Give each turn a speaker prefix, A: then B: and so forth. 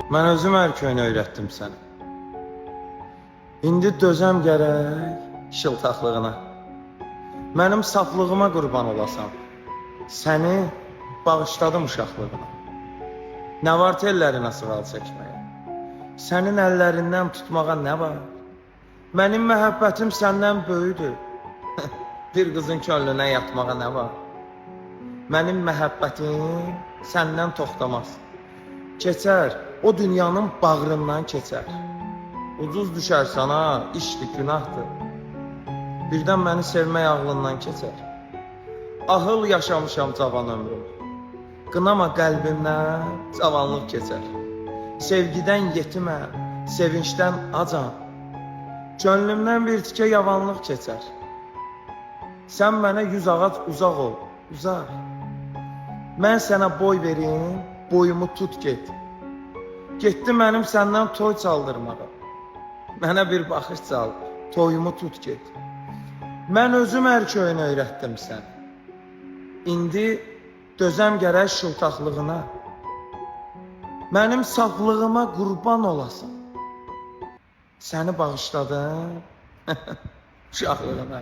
A: Mən özüm hər köyünü öyrətdim sənə. İndi dözəm gərək şıltaqlığına. Mənim saflığıma qurban olasan. Səni bağışladım uşaqlığına. Nə var tellərinə sığal çəkməyə? Sənin əllərindən tutmağa nə var? Mənim məhəbbətim səndən böyüdür. Bir qızın könlünə yatmağa nə var? Mənim məhəbbətim səndən toxtamaz. Keçər, o dünyanın bağrından keçər. Ucuz düşər sana, işdir, günahdır. Birdən məni sevmək ağlından keçər. Ahıl yaşamışam cavan ömrüm. Qınama qəlbimdən cavanlıq keçər. Sevgidən yetiməm, sevincdən acam. Könlümdən bir tikə yavanlıq keçər. Sən mənə 100 ağac uzaq ol, uzaq. Mən sənə boy verim, boyumu tut get. Getdi mənim səndən toy çaldırmağa. Mənə bir baxış çal, toyumu tut get. Mən özüm hər köyünü öyrətdim sən. İndi dözəm gərək şıltaqlığına. Mənim saflığıma qurban olasan. Səni bağışladım uşaqlığına.